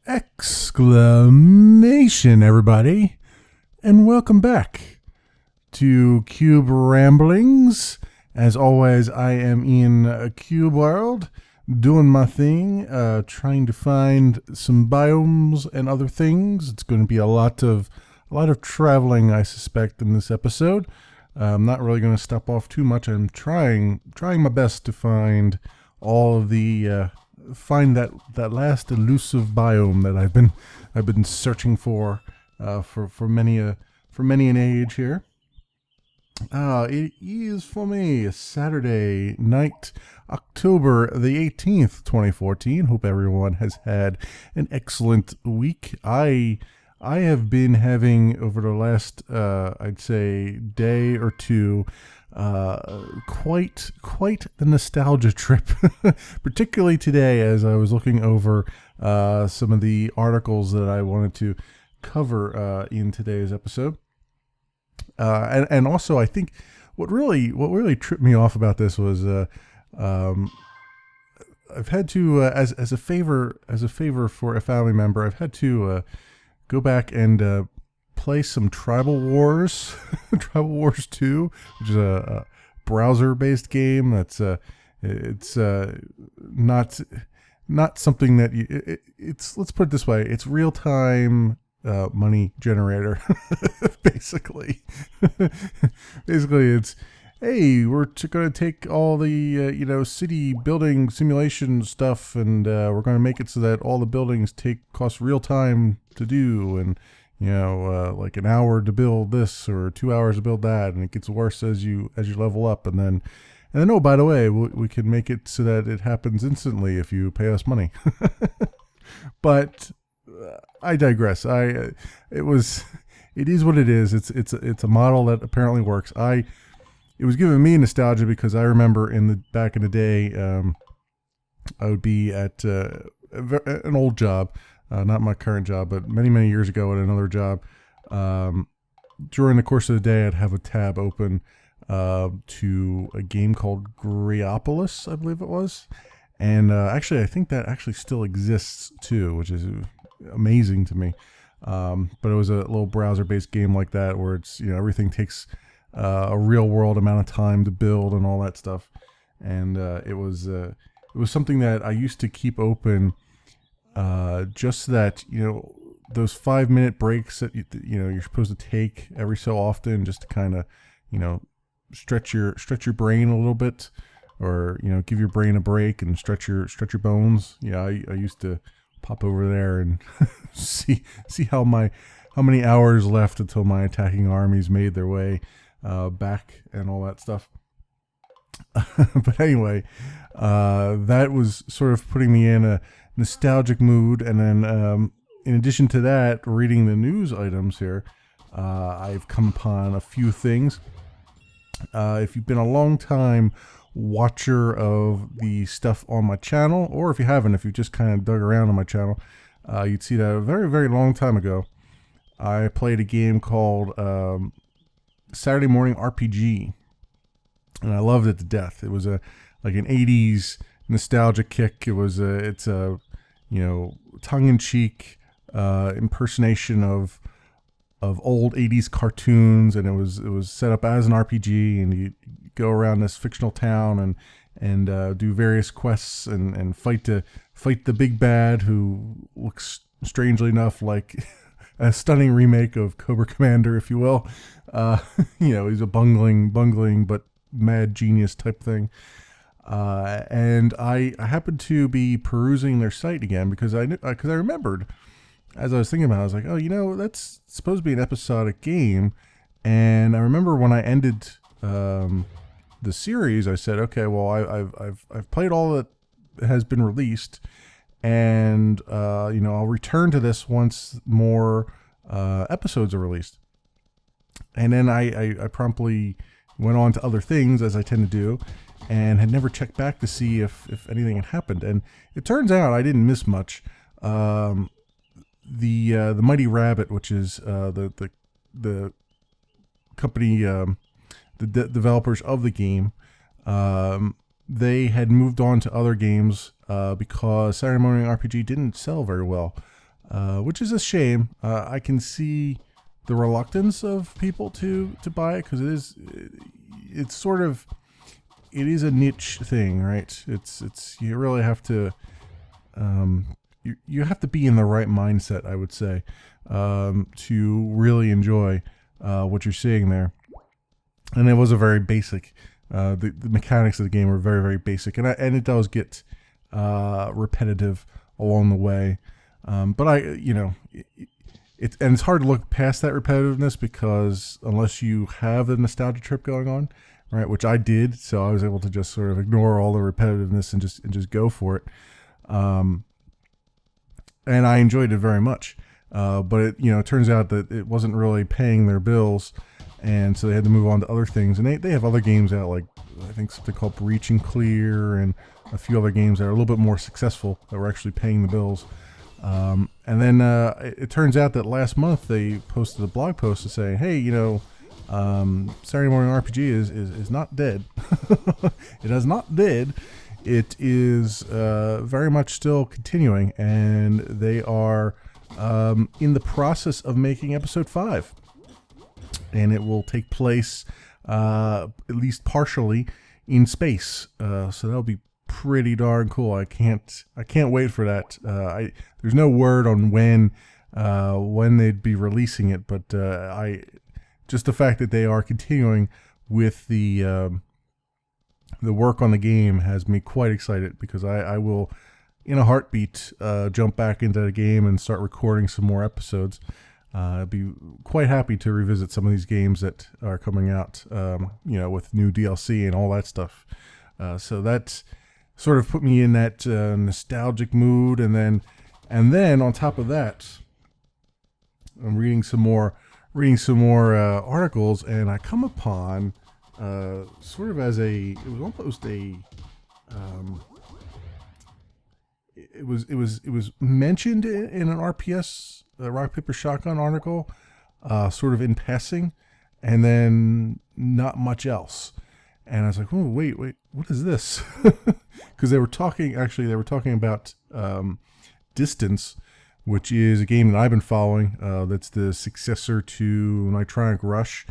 Exclamation, everybody, and welcome back to Cube Ramblings. As always, I am in Cube World, doing my thing, trying to find some biomes and other things. It's going to be a lot of traveling, I suspect, in this episode. I'm not really going to step off too much. I'm trying my best to find all of the find that last elusive biome that I've been searching for many an age here. It is for me Saturday night, October the 18th, 2014. Hope everyone has had an excellent week. I have been having, over the last I'd say day or two, quite the nostalgia trip, particularly today as I was looking over some of the articles that I wanted to cover in today's episode. And also, I think what really tripped me off about this was I've had to as a favor for a family member, I've had to go back and play some Tribal Wars, Tribal Wars 2, which is a browser-based game. That's it's not something that it's, let's put it this way, it's real-time money generator. Basically it's, hey, we're going to take all the city building simulation stuff, and we're going to make it so that all the buildings cost real time to do, and like an hour to build this or 2 hours to build that, and it gets worse as you level up, and then oh, by the way, we can make it so that it happens instantly if you pay us money. But I digress. It is what it is. It's a model that apparently works. It was giving me nostalgia because I remember back in the day, I would be at an old job, not my current job, but many years ago at another job. During the course of the day, I'd have a tab open to a game called Griopolis, I believe it was. And actually, I think that actually still exists too, which is amazing to me. But it was a little browser-based game like that, where it's everything takes a real-world amount of time to build and all that stuff. And it was something that I used to keep open, just so that those 5-minute breaks that you're supposed to take every so often, just to kind of stretch your brain a little bit, or give your brain a break and stretch your bones. I used to pop over there and see how many hours left until my attacking armies made their way back and all that stuff. But anyway, that was sort of putting me in a nostalgic mood, and then in addition to that, reading the news items here, I've come upon a few things. If you've been a long time watcher of the stuff on my channel, or if you haven't, if you just kind of dug around on my channel, you'd see that a very, very long time ago, I played a game called Saturday Morning RPG, and I loved it to death. It was like an 80s nostalgia kick. It's a tongue-in-cheek impersonation of old 80s cartoons, and it was set up as an RPG, and you go around this fictional town and do various quests and fight the big bad, who looks strangely enough like a stunning remake of Cobra Commander, if you will. He's a bungling but mad genius type thing. And I happened to be perusing their site again because I remembered, as I was thinking about it, I was like, oh, that's supposed to be an episodic game. And I remember when I ended the series, I said, okay, well, I've played all that has been released, and I'll return to this once more episodes are released. And then I promptly went on to other things, as I tend to do, and had never checked back to see if anything had happened. And it turns out I didn't miss much. The Mighty Rabbit, which is the company, the developers of the game, they had moved on to other games because Saturday Morning RPG didn't sell very well. which is a shame. I can see the reluctance of people to buy it because it's sort of, it is a niche thing, right? It's you really have to you have to be in the right mindset, I would say, to really enjoy what you're seeing there. And it was a very basic. The mechanics of the game were very, very basic, and it does get repetitive along the way. But it's hard to look past that repetitiveness because unless you have a nostalgia trip going on, right, which I did, so I was able to just sort of ignore all the repetitiveness and just go for it. And I enjoyed it very much. But it turns out that it wasn't really paying their bills, and so they had to move on to other things. And they have other games out, like I think something called Breach and Clear, and a few other games that are a little bit more successful that were actually paying the bills. And then it turns out that last month they posted a blog post to say, hey, Saturday Morning RPG is not dead. It is not dead. It is very much still continuing, and they are in the process of making episode 5. And it will take place, at least partially, in space. So that'll be pretty darn cool. I can't wait for that. There's no word on when they'd be releasing it, but just the fact that they are continuing with the work on the game has me quite excited, because I will, in a heartbeat, jump back into the game and start recording some more episodes. I'd be quite happy to revisit some of these games that are coming out, with new DLC and all that stuff. So that sort of put me in that nostalgic mood, and then on top of that, I'm reading some more articles, and I come upon sort of as it was mentioned in an RPS Rock Paper Shotgun article, sort of in passing, and then not much else. And I was like, oh, wait, what is this? Because they were talking about Distance, which is a game that I've been following. That's the successor to Nitronic Rush.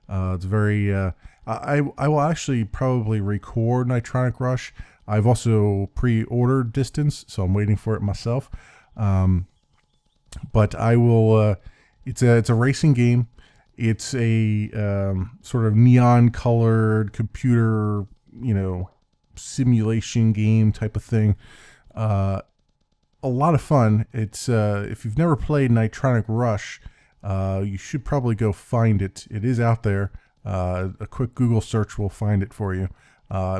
It's very. I will actually probably record Nitronic Rush. I've also pre-ordered Distance, so I'm waiting for it myself. But I will. It's a racing game. It's a sort of neon-colored computer, simulation game type of thing. A lot of fun. It's if you've never played Nitronic Rush, you should probably go find it. It is out there. A quick Google search will find it for you.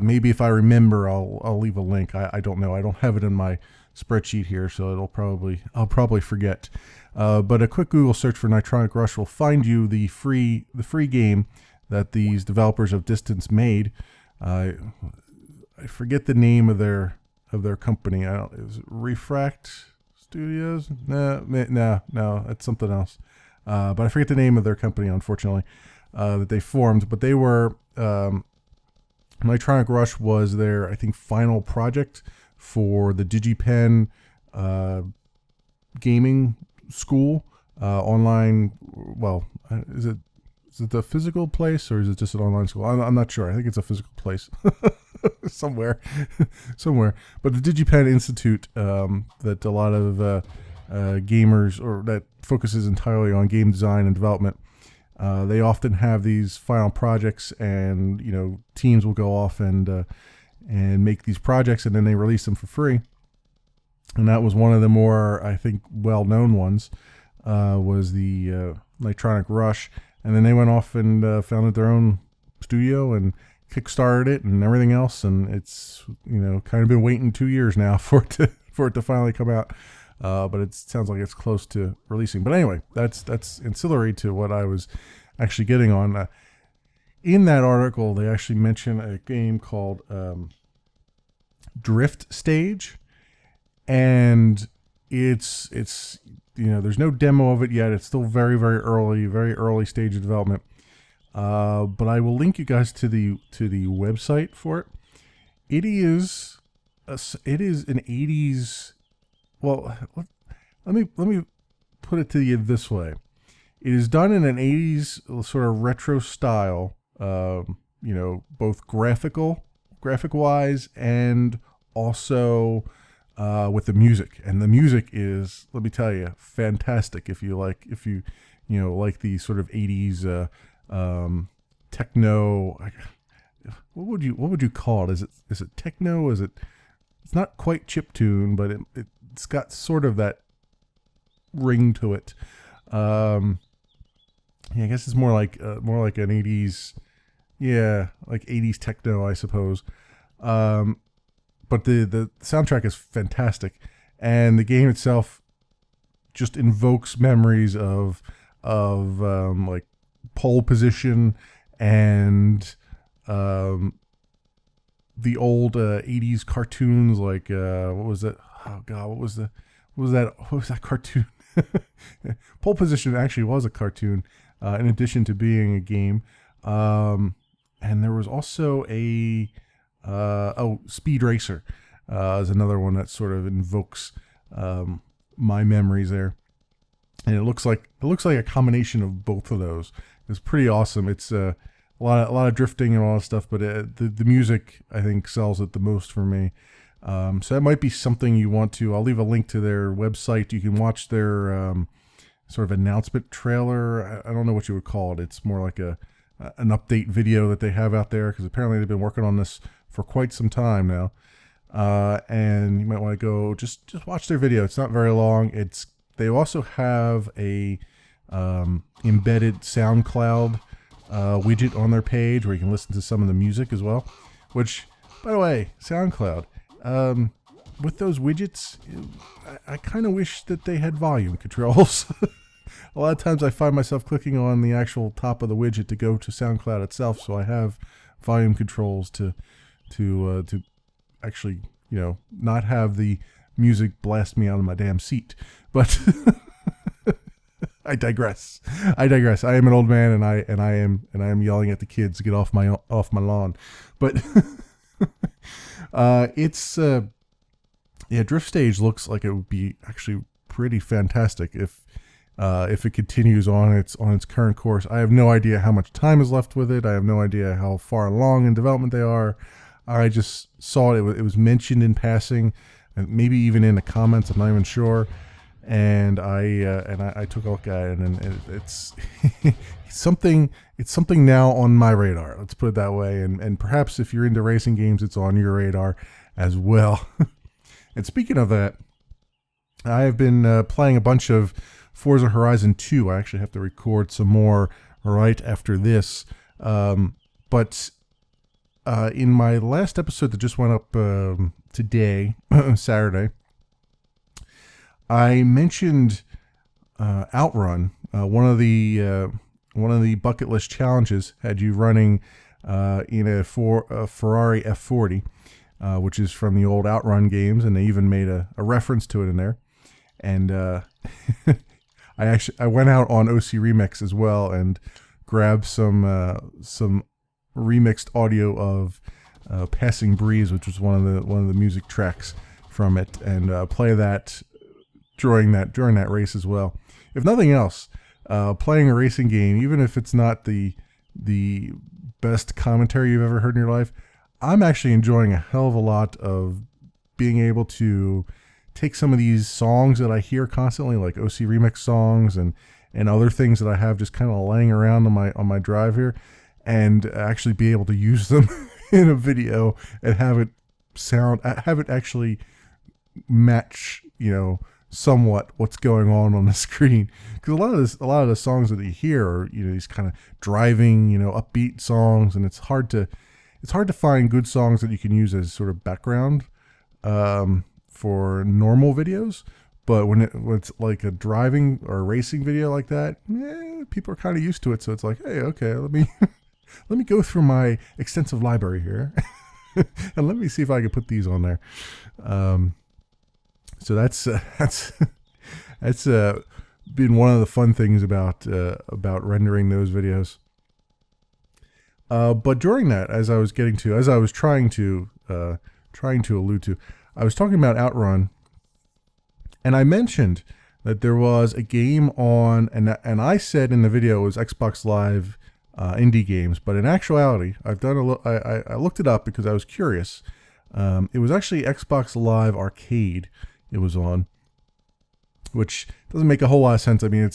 Maybe if I remember, I'll leave a link. I don't know. I don't have it in my spreadsheet here, so I'll probably forget. But a quick Google search for Nitronic Rush will find you the free game that these developers of Distance made. I forget the name of their company. Is it Refract Studios? No, that's something else. But I forget the name of their company, unfortunately, that they formed. But they were Nitronic Rush was their, I think, final project for the DigiPen gaming school online. Well, is it the physical place, or is it just an online school? I'm not sure. I think it's a physical place somewhere. But the DigiPen Institute, that a lot of gamers, or that focuses entirely on game design and development. They often have these final projects, and teams will go off and make these projects, and then they release them for free. And that was one of the more, I think, well-known ones, was the Nitronic Rush. And then they went off and founded their own studio and kickstarted it and everything else. And it's kind of been waiting 2 years now for it to finally come out. But it sounds like it's close to releasing. But anyway, that's ancillary to what I was actually getting on. In that article, they actually mention a game called Drift Stage, and it's there's no demo of it yet. It's still very, very early stage of development. But I will link you guys to the website for it. It is an 80s. Well, let me put it to you this way. It is done in an 80s sort of retro style, both graphic wise, and also with the music. And the music is, let me tell you, fantastic. If you like the sort of 80s techno, what would you call it? Is it techno? It's not quite chiptune, but it's got sort of that ring to it. I guess it's more like an 80s, like 80s techno, I suppose. But the soundtrack is fantastic, and the game itself just invokes memories of like pole position and the old 80s cartoons, like what was that? Oh God, what was that cartoon? Pole Position actually was a cartoon, in addition to being a game. And there was also a Speed Racer is another one that sort of invokes my memories there. And it looks like a combination of both of those. It's pretty awesome. It's a lot of drifting and all that stuff, but the music, I think, sells it the most for me. So that might be something you want to. I'll leave a link to their website. You can watch their sort of announcement trailer. I don't know what you would call it. It's more like an update video that they have out there, because apparently they've been working on this for quite some time now. And you might want to go just watch their video. It's not very long. They also have a embedded SoundCloud widget on their page where you can listen to some of the music as well. Which, by the way, SoundCloud. With those widgets, I kind of wish that they had volume controls. A lot of times I find myself clicking on the actual top of the widget to go to SoundCloud itself, so I have volume controls to actually, not have the music blast me out of my damn seat. But I digress. I am an old man, and I am yelling at the kids to get off my lawn. But Drift Stage looks like it would be actually pretty fantastic if it continues on its current course. I have no idea how much time is left with it. I have no idea how far along in development they are. I just saw it was mentioned in passing, and maybe even in the comments. I'm not even sure. And I took a look at it, and it's something. It's something now on my radar. Let's put it that way. And perhaps if you're into racing games, it's on your radar as well. And speaking of that, I have been playing a bunch of Forza Horizon 2. I actually have to record some more right after this. But in my last episode that just went up today, Saturday, I mentioned Outrun. One of the bucket list challenges had you running in a Ferrari F40. Which is from the old Outrun games, and they even made a reference to it in there. And I went out on OC Remix as well and grabbed some remixed audio of Passing Breeze, which was one of the music tracks from it, and play that during that race as well. If nothing else, playing a racing game, even if it's not the best commentary you've ever heard in your life, I'm actually enjoying a hell of a lot of being able to take some of these songs that I hear constantly, like OC Remix songs and other things that I have just kind of laying around on my drive here, and actually be able to use them in a video and have it actually match, somewhat what's going on the screen. Because a lot of the songs that you hear are, these kind of driving, upbeat songs, and it's hard to find good songs that you can use as sort of background for normal videos. But when it's like a driving or a racing video like that, people are kind of used to it. So it's like, hey, okay, let me go through my extensive library here, and let me see if I can put these on there. So that's been one of the fun things about rendering those videos. But during that, as I was trying to allude to, I was talking about Outrun, and I mentioned that there was a game on, and I said in the video it was Xbox Live indie games, but in actuality, I've done I looked it up because I was curious. It was actually Xbox Live Arcade it was on, which doesn't make a whole lot of sense. I mean,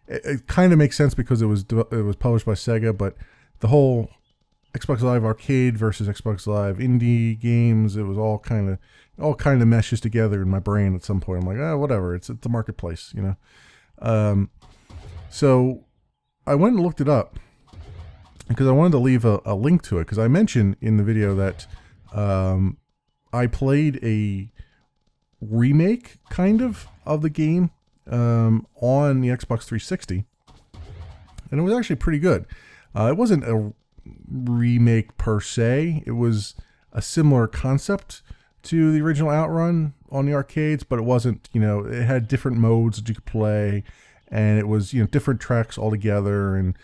it kind of makes sense because it was published by Sega, but the whole Xbox Live Arcade versus Xbox Live indie games, it was all kind of meshes together in my brain at some point. I'm like, whatever, it's the marketplace, you know. So I went and looked it up because I wanted to leave a link to it, because I mentioned in the video that I played a remake kind of the game on the Xbox 360, and it was actually pretty good. It wasn't a remake per se. It was a similar concept to the original Outrun on the arcades, but it wasn't, you know, it had different modes that you could play, and it was, you know, different tracks altogether and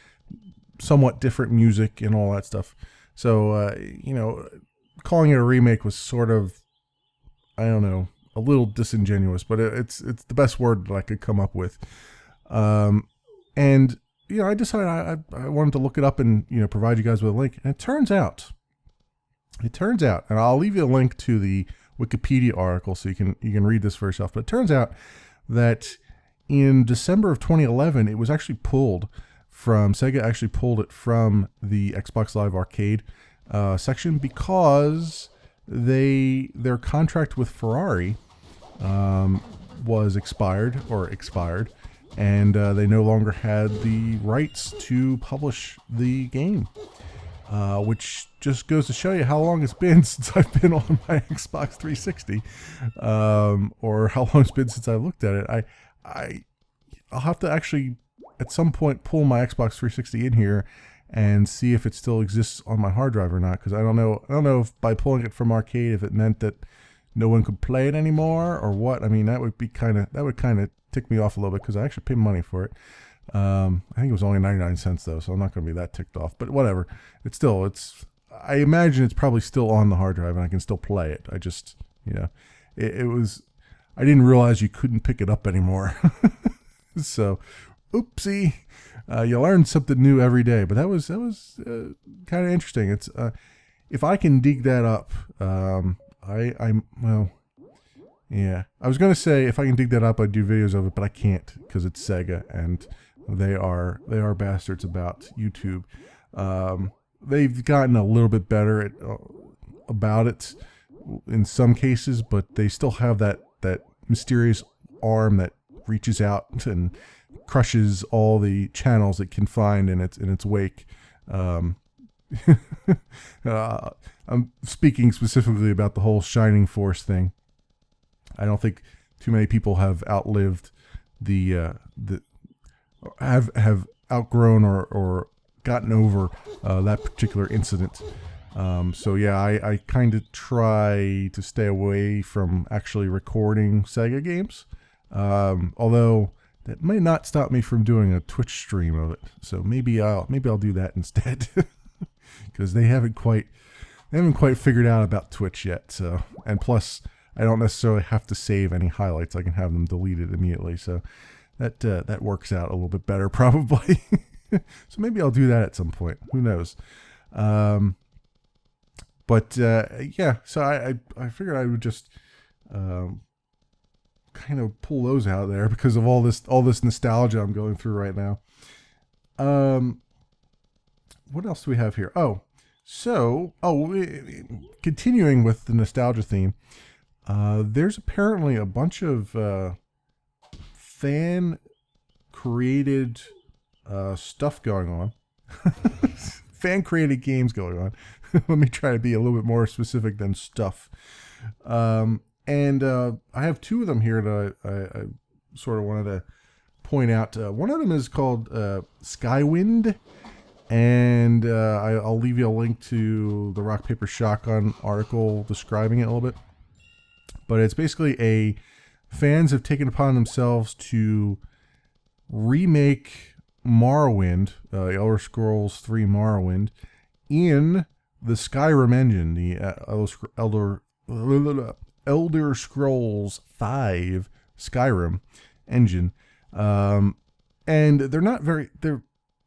somewhat different music and all that stuff. So, you know, calling it a remake was sort of, I don't know, a little disingenuous, but it's the best word that I could come up with. And, you know, I decided I wanted to look it up and, you know, provide you guys with a link. And it turns out, and I'll leave you a link to the Wikipedia article so you can read this for yourself. But it turns out that in December of 2011, it was actually pulled from, Sega actually pulled it from the Xbox Live Arcade section because their contract with Ferrari was expired, and they no longer had the rights to publish the game, which just goes to show you how long it's been since I've been on my Xbox 360, or how long it's been since I looked at it. I'll have to actually at some point pull my Xbox 360 in here and see if it still exists on my hard drive or not, because I don't know if by pulling it from arcade, if it meant that no one could play it anymore or what. I mean, that would kind of tick me off a little bit, because I actually paid money for it. I think it was only 99 cents though, so I'm not going to be that ticked off, but whatever. I imagine it's probably still on the hard drive and I can still play it. I just, you know, I didn't realize you couldn't pick it up anymore. So, oopsie. You learn something new every day, but that was kind of interesting. It's if I can dig that up, yeah. I was gonna say if I can dig that up, I'd do videos of it, but I can't because it's Sega and they are bastards about YouTube. They've gotten a little bit better about it in some cases, but they still have that mysterious arm that reaches out and crushes all the channels it can find in its wake. I'm speaking specifically about the whole Shining Force thing. I don't think too many people have outlived have outgrown or gotten over that particular incident. So yeah, I kind of try to stay away from actually recording Sega games. Although that may not stop me from doing a Twitch stream of it. So maybe I'll do that instead, because they haven't quite figured out about Twitch yet. So, and plus I don't necessarily have to save any highlights. I can have them deleted immediately. So that works out a little bit better probably. So maybe I'll do that at some point. Who knows? But yeah, so I figured I would just kind of pull those out there because of all this nostalgia I'm going through right now. What else do we have here? Continuing with the nostalgia theme, there's apparently a bunch of fan created stuff going on. Fan created games going on. Let me try to be a little bit more specific than stuff. And I have two of them here that I sort of wanted to point out. One of them is called Skywind, and I'll leave you a link to the Rock Paper Shotgun article describing it a little bit. But it's basically fans have taken upon themselves to remake Morrowind, Elder Scrolls 3 Morrowind, in the Skyrim engine, the Elder Scrolls 5 Skyrim engine, and they're not very.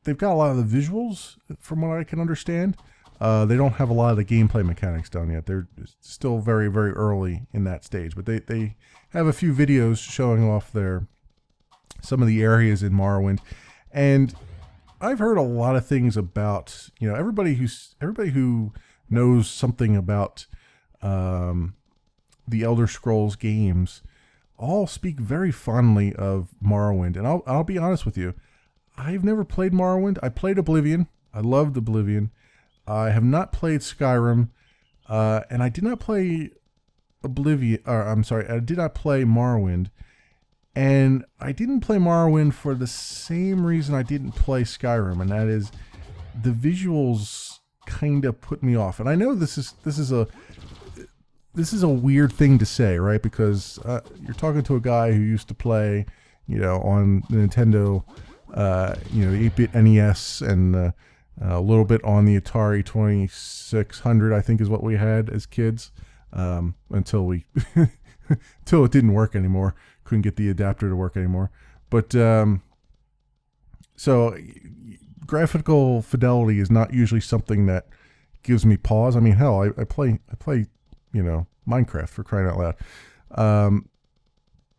They've got a lot of the visuals, from what I can understand. They don't have a lot of the gameplay mechanics done yet. They're still very, very early in that stage. But they have a few videos showing off some of the areas in Morrowind, and I've heard a lot of things about, everybody who knows something about the Elder Scrolls games all speak very fondly of Morrowind. And I'll be honest with you, I've never played Morrowind. I played Oblivion. I loved Oblivion. I have not played Skyrim, and I did not play I did not play Morrowind. And I didn't play Morrowind for the same reason I didn't play Skyrim, and that is the visuals kind of put me off. And I know this is a weird thing to say, right? Because you're talking to a guy who used to play, on the Nintendo, the 8-bit NES, and a little bit on the Atari 2600, I think is what we had as kids, until until it didn't work anymore. Couldn't get the adapter to work anymore. But so graphical fidelity is not usually something that gives me pause. I mean, hell, I play Minecraft, for crying out loud.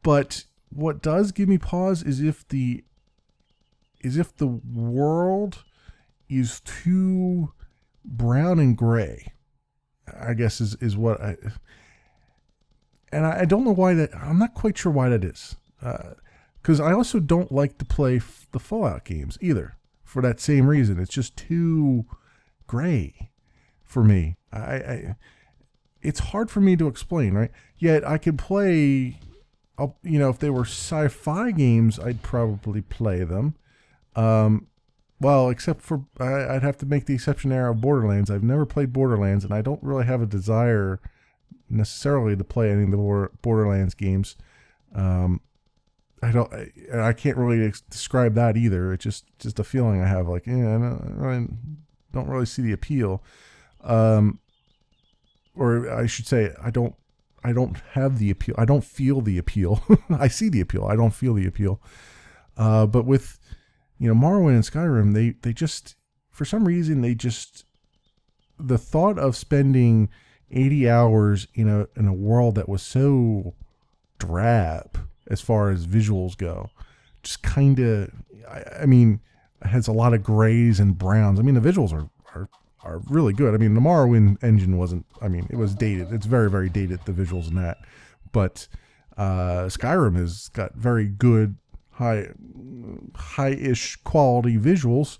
But what does give me pause is if the world is too brown and gray, I guess is what I. And I don't know why that. I'm not quite sure why that is. Because I also don't like to play the Fallout games either. For that same reason, it's just too gray for me. It's hard for me to explain, right? Yet I could play. If they were sci-fi games, I'd probably play them. Well, except for I'd have to make the exception there of Borderlands. I've never played Borderlands, and I don't really have a desire necessarily to play any of the Borderlands games. I can't really describe that either. It's just a feeling I have, like, I don't really see the appeal. Or I should say, I don't have the appeal. I don't feel the appeal. I see the appeal. I don't feel the appeal. But with, Morrowind and Skyrim, they just, for some reason, the thought of spending 80 hours in a world that was so drab as far as visuals go, just kind of, I mean, it has a lot of grays and browns. I mean, the visuals are really good. I mean, the Morrowind engine wasn't, it was dated. It's very, very dated, the visuals in that. But Skyrim has got very good, high-ish quality visuals.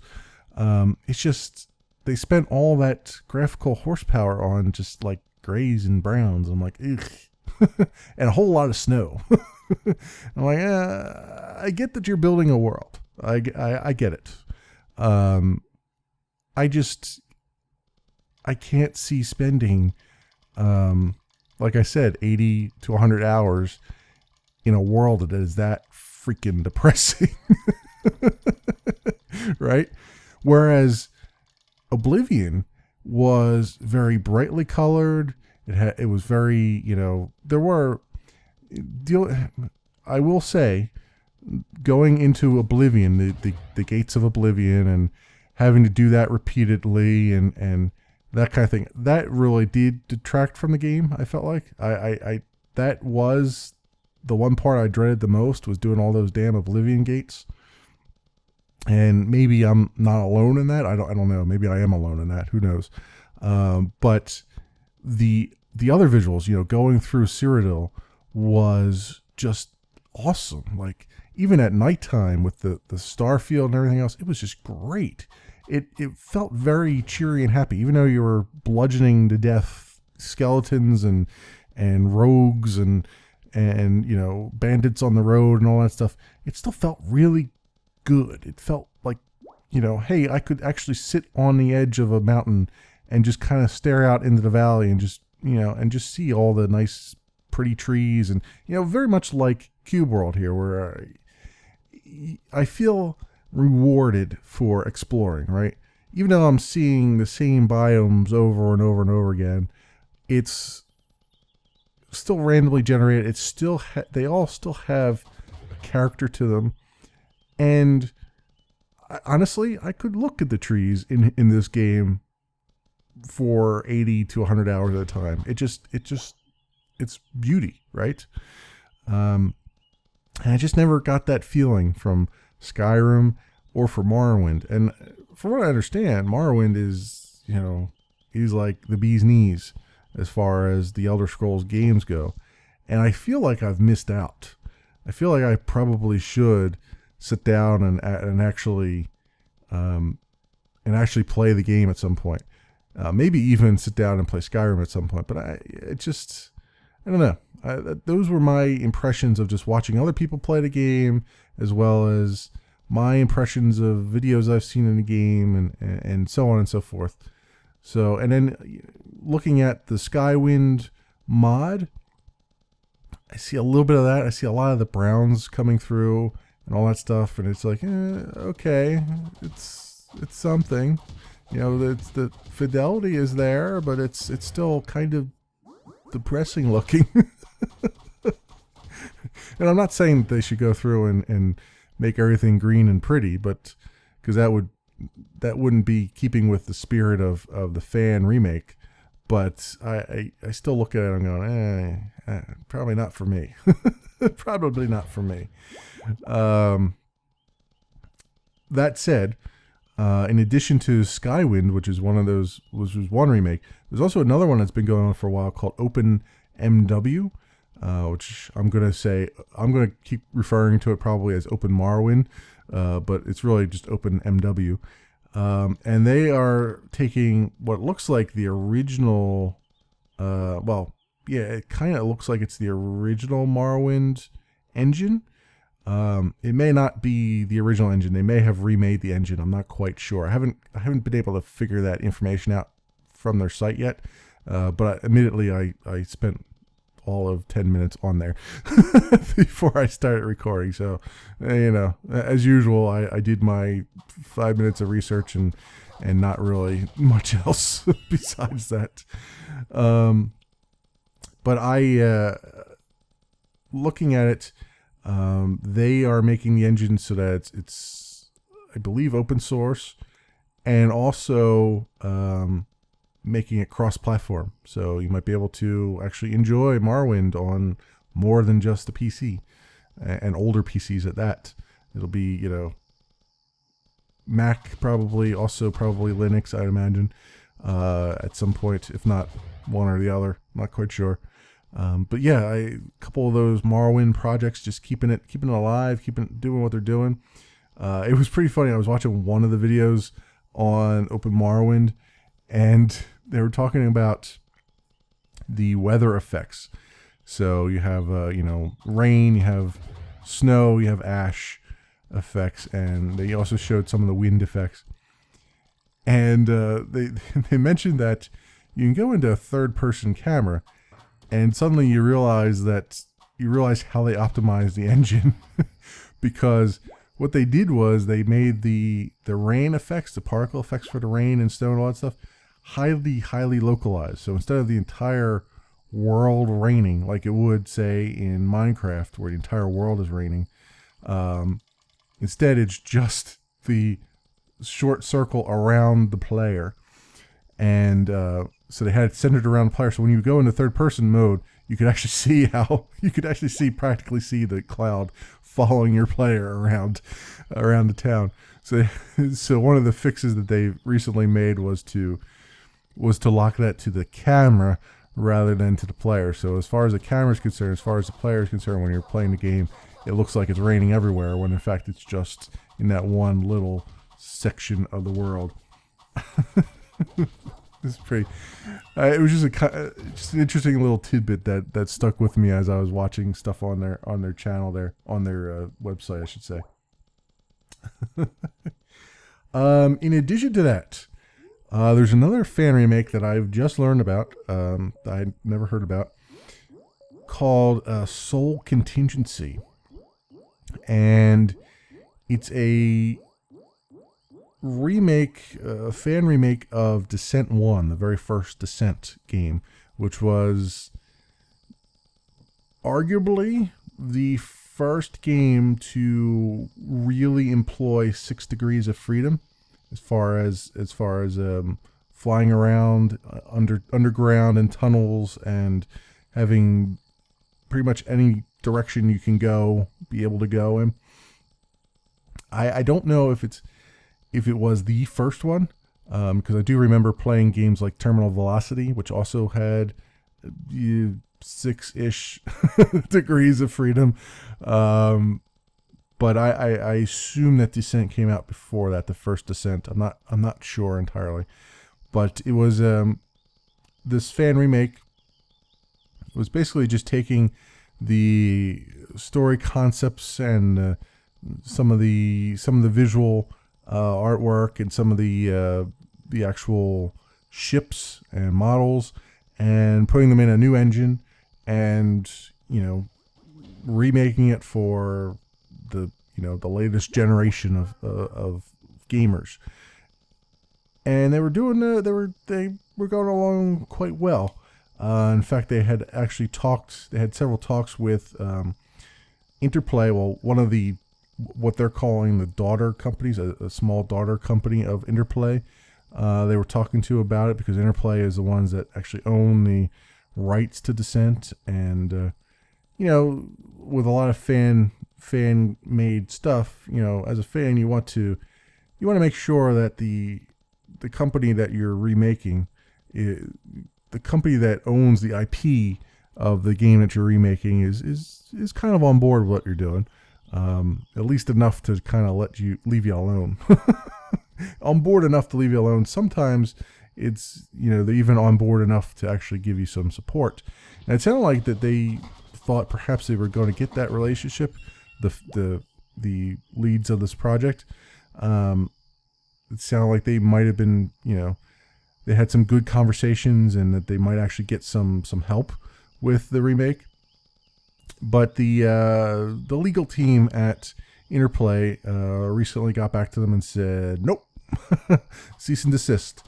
It's just, they spent all that graphical horsepower on just like grays and browns. I'm like, ugh. And a whole lot of snow. I'm like, I get that you're building a world. I get it. I can't see spending, like I said, 80 to 100 hours in a world that is that freaking depressing. Right? Whereas Oblivion was very brightly colored. It was very, I will say, going into Oblivion, the gates of Oblivion, and having to do that repeatedly and that kind of thing, that really did detract from the game. I felt like that was the one part I dreaded the most, was doing all those damn Oblivion gates. And maybe I'm not alone in that. I don't know. Maybe I am alone in that. Who knows? But the other visuals, going through Cyrodiil was just awesome. Like, even at nighttime with the star field and everything else, it was just great. It felt very cheery and happy, even though you were bludgeoning to death skeletons and rogues and bandits on the road and all that stuff. It still felt really good. It felt like, hey, I could actually sit on the edge of a mountain and just kind of stare out into the valley and just see all the nice, pretty trees, and very much like Cube World here, where I feel rewarded for exploring, right? Even though I'm seeing the same biomes over and over and over again, it's still randomly generated. It's still they all still have character to them, and honestly, I could look at the trees in this game for 80 to 100 hours at a time. It's beauty, right? And I just never got that feeling from Skyrim or for Morrowind. And from what I understand, Morrowind is, he's like the bee's knees as far as the Elder Scrolls games go. And I feel like I've missed out. I feel like I probably should sit down and actually play the game at some point. Maybe even sit down and play Skyrim at some point. But I don't know. Those were my impressions of just watching other people play the game, as well as my impressions of videos I've seen in the game, and so on and so forth. So, and then looking at the Skywind mod, I see a little bit of that. I see a lot of the browns coming through and all that stuff, and it's like, okay, it's something. The fidelity is there, but it's still kind of depressing looking. And I'm not saying that they should go through and make everything green and pretty, but because that wouldn't be keeping with the spirit of the fan remake. But I still look at it and I'm going, probably not for me. Probably not for me. That said, in addition to Skywind, which is was one remake, there's also another one that's been going on for a while called Open MW, which I'm going to keep referring to it probably as Open Morrowind, but it's really just Open MW. And they are taking what looks like the original, it kind of looks like it's the original Morrowind engine. It may not be the original engine. They may have remade the engine. I'm not quite sure. I haven't been able to figure that information out from their site yet. But admittedly, I spent all of 10 minutes on there before I started recording. So, as usual, I did my 5 minutes of research and not really much else besides that. But looking at it, they are making the engine so that it's I believe open source, and also making it cross-platform, so you might be able to actually enjoy Morrowind on more than just the PC, and older PCs at that. It'll be, Mac probably, also probably Linux, I'd imagine, at some point, if not one or the other. I'm not quite sure. But yeah, a couple of those Morrowind projects, just keeping it alive, doing what they're doing. It was pretty funny. I was watching one of the videos on Open Morrowind, and they were talking about the weather effects. So you have, rain, you have snow, you have ash effects, and they also showed some of the wind effects. And they mentioned that you can go into a third-person camera, and suddenly you realize how they optimized the engine, because what they did was they made the rain effects, the particle effects for the rain and snow and all that stuff, highly localized. So instead of the entire world raining like it would, say, in Minecraft, where the entire world is raining, instead it's just the short circle around the player. And so they had it centered around the player. So when you go into third person mode, you could actually practically see the cloud following your player around the town. So one of the fixes that they recently made was to lock that to the camera rather than to the player. So as far as the camera is concerned, as far as the player is concerned, when you're playing the game, it looks like it's raining everywhere, when in fact it's just in that one little section of the world. It's pretty. It was just an interesting little tidbit that stuck with me as I was watching stuff on their channel there, on their website, I should say. In addition to that, there's another fan remake that I've just learned about, that I'd never heard about, called Soul Contingency, and it's a fan remake of Descent 1, the very first Descent game, which was arguably the first game to really employ 6 degrees of freedom as far as flying around underground in tunnels and having pretty much any direction you can go be able to go in. I don't know if it was the first one, because I do remember playing games like Terminal Velocity, which also had 6-ish degrees of freedom. But I assume that Descent came out before that, the first Descent. I'm not sure entirely. But it was this fan remake was basically just taking the story concepts and some of the visual artwork and some of the actual ships and models and putting them in a new engine and remaking it for the latest generation of gamers. And they were doing they were going along quite well. In fact, they had actually they had several talks with Interplay. Well, one of what they're calling the daughter companies, a small daughter company of Interplay. They were talking to about it because Interplay is the ones that actually own the rights to Descent, and with a lot of fan made stuff, as a fan you want to make sure that the company that you're remaking, the company that owns the IP of the game that you're remaking is kind of on board with what you're doing, at least enough to kind of leave you alone. On board enough to leave you alone. Sometimes it's they're even on board enough to actually give you some support. And it sounded like that they thought perhaps they were going to get that relationship. The leads of this project. It sounded like they might have been, they had some good conversations and that they might actually get some help with the remake. But the legal team at Interplay recently got back to them and said, nope, cease and desist.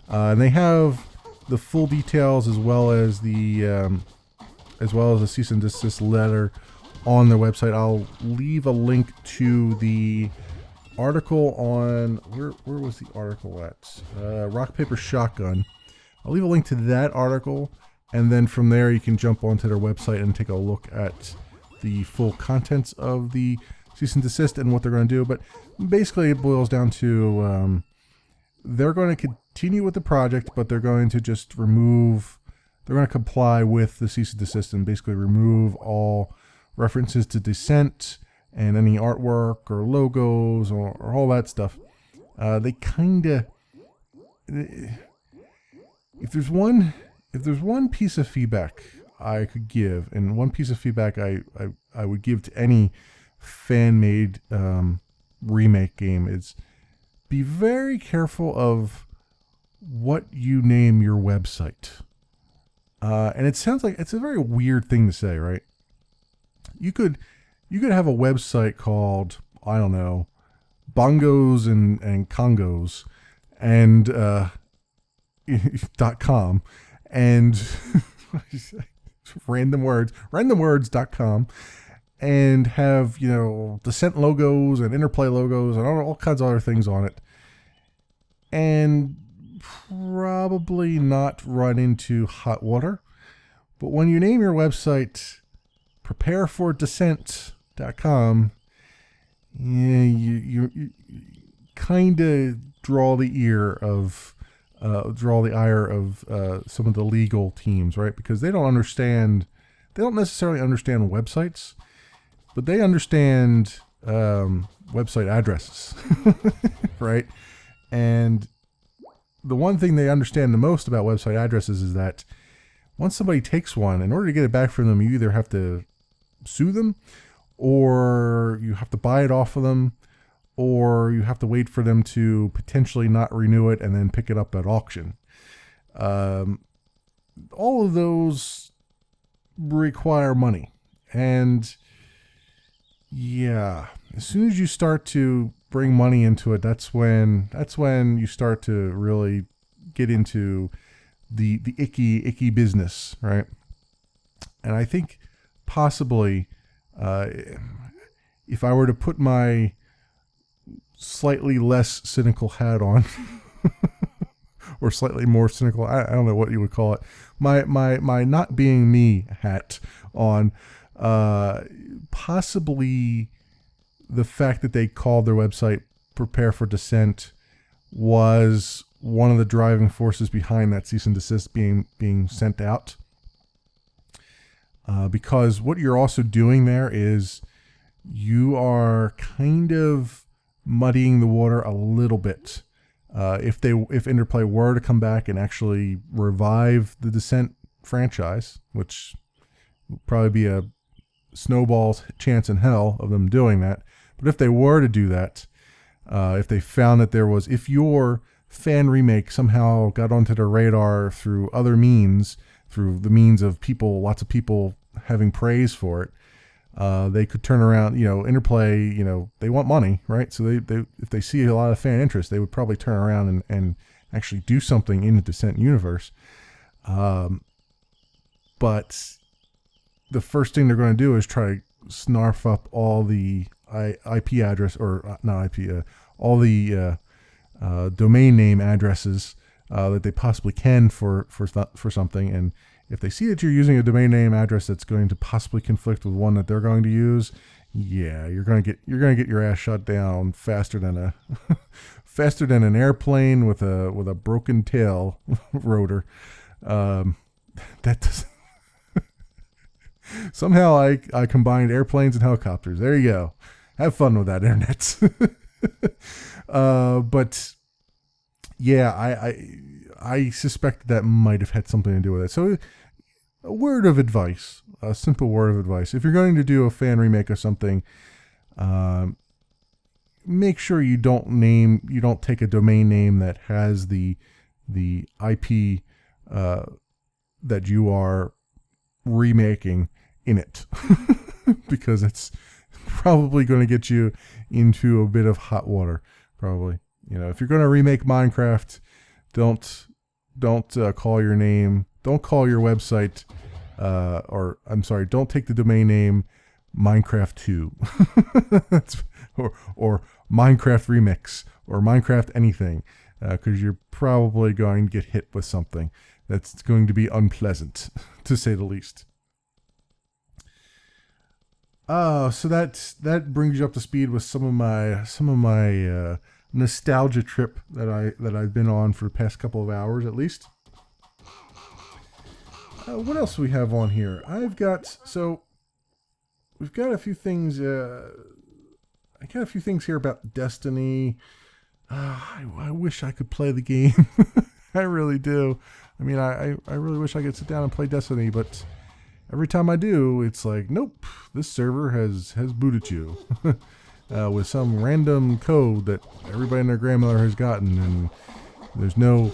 And they have the full details as well as the cease and desist letter on their website. I'll leave a link to the article on where was the article at? Rock Paper Shotgun. I'll leave a link to that article, and then from there you can jump onto their website and take a look at the full contents of the cease and desist and what they're going to do. But basically it boils down to they're going to continue with the project, but they're going to just they're going to comply with the cease and desist and basically remove all references to Descent and any artwork or logos or all that stuff. They kind of, if there's one piece of feedback I could give, and one piece of feedback I would give to any fan-made remake game, is be very careful of what you name your website. And it sounds like it's a very weird thing to say, right? You could have a website called, I don't know, Bongos and Congos and .com and randomwords.com, and have Descent logos and Interplay logos and all kinds of other things on it, and probably not run into hot water. But when you name your website preparefordescent.com, you kind of draw the ire of some of the legal teams, right? Because they don't necessarily understand websites, but they understand website addresses, right? And the one thing they understand the most about website addresses is that once somebody takes one, in order to get it back from them, you either have to sue them, or you have to buy it off of them, or you have to wait for them to potentially not renew it and then pick it up at auction. All of those require money. And yeah, as soon as you start to bring money into it, that's when you start to really get into the icky business, right? And I think possibly, if I were to put my slightly less cynical hat on, or slightly more cynical, I don't know what you would call it, my not being me hat on, possibly the fact that they called their website Prepare for Dissent was one of the driving forces behind that cease and desist being sent out. Because what you're also doing there is you are kind of muddying the water a little bit. If Interplay were to come back and actually revive the Descent franchise, which would probably be a snowball's chance in hell of them doing that, but if they were to do that, if they found that if your fan remake somehow got onto their radar through other means, through the means of lots of people having praise for it, they could turn around, Interplay, they want money, right? So they if they see a lot of fan interest, they would probably turn around and actually do something in the Descent universe. But the first thing they're going to do is try to snarf up all the IP address, or not IP, all the domain name addresses that they possibly can for something. And if they see that you're using a domain name address that's going to possibly conflict with one that they're going to use, yeah, you're going to get your ass shut down faster than faster than an airplane with a broken tail rotor. That doesn't. Somehow I combined airplanes and helicopters. There you go. Have fun with that, internet. But yeah, I suspect that might have had something to do with it. So a word of advice, a simple word of advice. If you're going to do a fan remake of something, make sure you don't take a domain name that has the IP that you are remaking in it, because it's probably going to get you into a bit of hot water. Probably, if you're going to remake Minecraft, don't call your name, don't call your website, don't take the domain name Minecraft 2, or Minecraft Remix, or Minecraft anything, because you're probably going to get hit with something that's going to be unpleasant, to say the least. So that brings you up to speed with some of my nostalgia trip that I've been on for the past couple of hours at least. What else do we have on here? we've got a few things. I got a few things here about Destiny. I wish I could play the game. I really do. I mean, I really wish I could sit down and play Destiny, but every time I do, it's like, nope, this server has booted you with some random code that everybody and their grandmother has gotten, and there's no,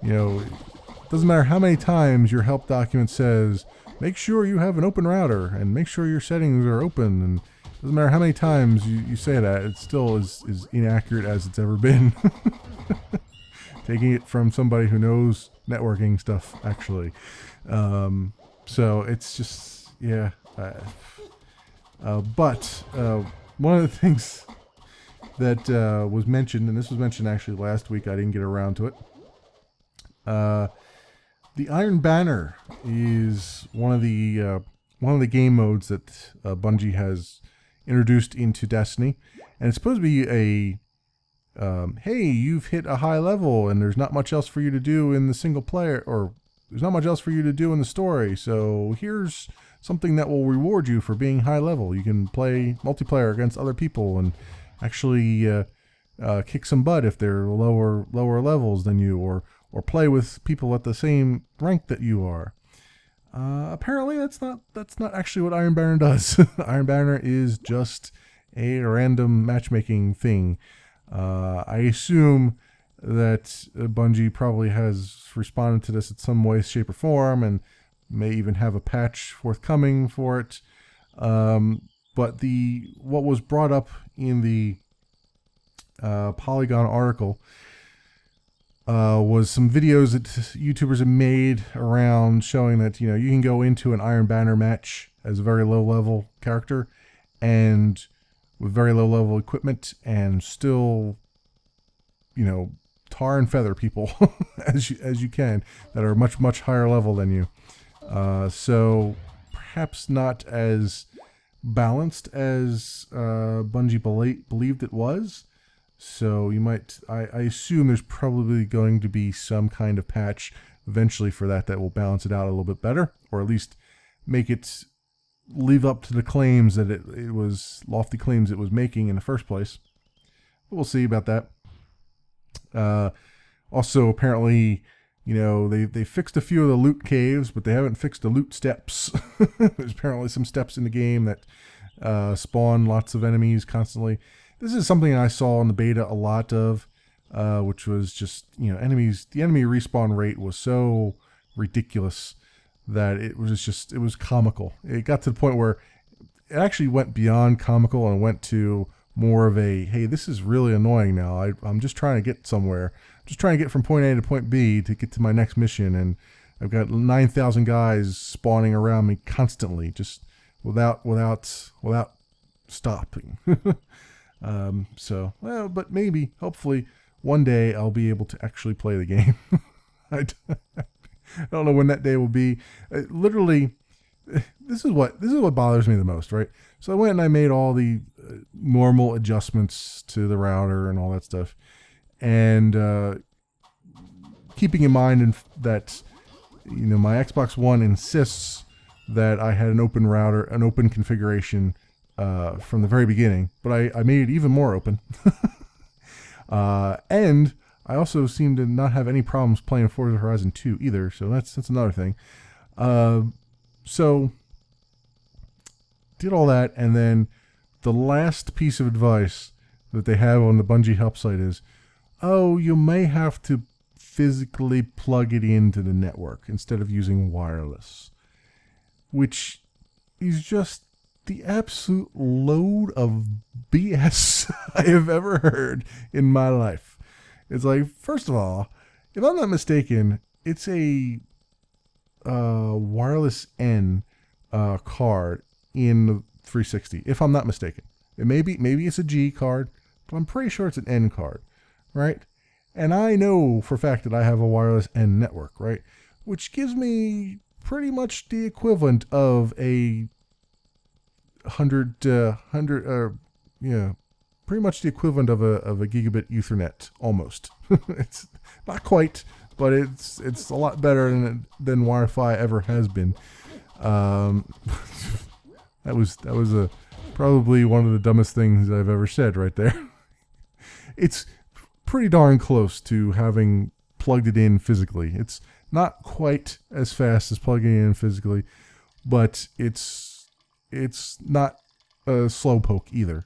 it doesn't matter how many times your help document says, make sure you have an open router and make sure your settings are open, and it doesn't matter how many times you say that, it still is inaccurate as it's ever been. Taking it from somebody who knows networking stuff, actually. So it's just, yeah. But one of the things that was mentioned, and this was mentioned actually last week, I didn't get around to it. The Iron Banner is one of the game modes that Bungie has introduced into Destiny, and it's supposed to be a hey, you've hit a high level and there's not much else for you to do in the single player, or there's not much else for you to do in the story, so here's something that will reward you for being high level. You can play multiplayer against other people and actually kick some butt if they're lower levels than you, or play with people at the same rank that you are. Apparently that's not actually what Iron Banner does. Iron Banner is just a random matchmaking thing. I assume that Bungie probably has responded to this in some way, shape, or form, and may even have a patch forthcoming for it. But what was brought up in the Polygon article was some videos that YouTubers have made around showing that, you can go into an Iron Banner match as a very low level character and with very low level equipment and still, tar and feather people as you can that are much, much higher level than you. So perhaps not as balanced as Bungie believed it was. So you might, I assume there's probably going to be some kind of patch eventually for that will balance it out a little bit better, or at least make it live up to the claims that it was, lofty claims it was making in the first place. But we'll see about that. Also, apparently, they fixed a few of the loot caves, but they haven't fixed the loot steps. There's apparently some steps in the game that spawn lots of enemies constantly. This is something I saw in the beta a lot of, which was just, enemies. The enemy respawn rate was so ridiculous that it was comical. It got to the point where it actually went beyond comical and went to more of a, hey, this is really annoying now. I'm just trying to get somewhere. I'm just trying to get from point A to point B to get to my next mission, and I've got 9,000 guys spawning around me constantly, just without stopping. But maybe, hopefully, one day I'll be able to actually play the game. I don't know when that day will be. Literally, this is what bothers me the most, right? So I went and I made all the normal adjustments to the router and all that stuff, and keeping in mind that my Xbox One insists that I had an open router, an open configuration from the very beginning, but I made it even more open. And I also seem to not have any problems playing Forza Horizon 2 either, so that's another thing. So did all that, and then the last piece of advice that they have on the Bungie help site is, you may have to physically plug it into the network instead of using wireless, which is just the absolute load of BS I have ever heard in my life. It's like, first of all, if I'm not mistaken, it's a wireless N card in the 360, if I'm not mistaken. Maybe it's a G card, but I'm pretty sure it's an N card, right? And I know for a fact that I have a wireless N network, right? Which gives me pretty much the equivalent of a pretty much the equivalent of a gigabit Ethernet, almost. It's not quite, but it's a lot better than Wi-Fi ever has been. That was probably one of the dumbest things I've ever said right there. It's pretty darn close to having plugged it in physically. It's not quite as fast as plugging it in physically, but it's not a slowpoke either.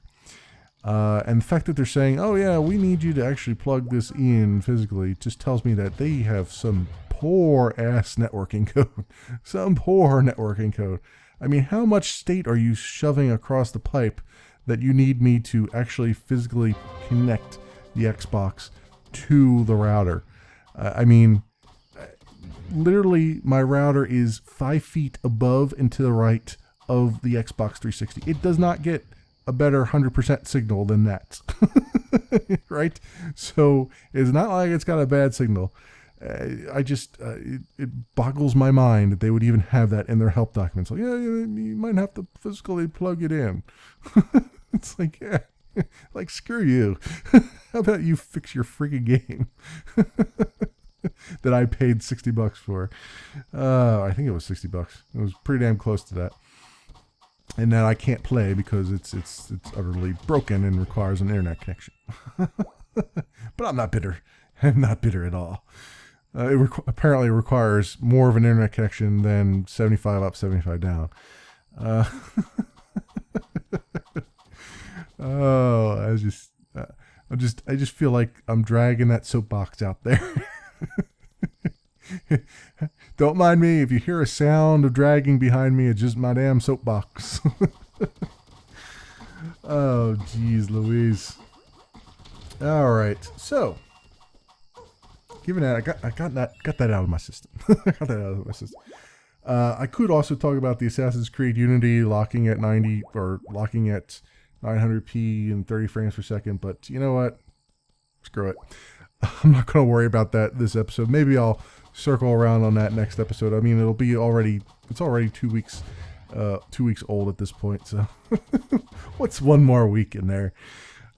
And the fact that they're saying, oh yeah, we need you to actually plug this in physically, just tells me that they have some poor ass networking code. Some poor networking code. I mean, how much state are you shoving across the pipe that you need me to actually physically connect the Xbox to the router? I mean, literally my router is 5 feet above and to the right of the Xbox 360. It does not get a better 100% signal than that. Right? So it's not like it's got a bad signal. It boggles my mind that they would even have that in their help documents. Like, yeah, you might have to physically plug it in. It's like, yeah, like, screw you. How about you fix your freaking game that I paid $60 for? I think it was $60. It was pretty damn close to that. And that I can't play because it's utterly broken and requires an internet connection. But I'm not bitter. I'm not bitter at all. It apparently requires more of an internet connection than 75 up, 75 down. I just feel like I'm dragging that soapbox out there. Don't mind me if you hear a sound of dragging behind me. It's just my damn soapbox. Oh, geez, Louise. All right, so given that I got that out of my system. I could also talk about the Assassin's Creed Unity locking at 90 or locking at 900p and 30 frames per second, but you know what? Screw it. I'm not going to worry about that this episode. Maybe I'll circle around on that next episode. I mean, it's already 2 weeks 2 weeks old at this point, so what's one more week in there?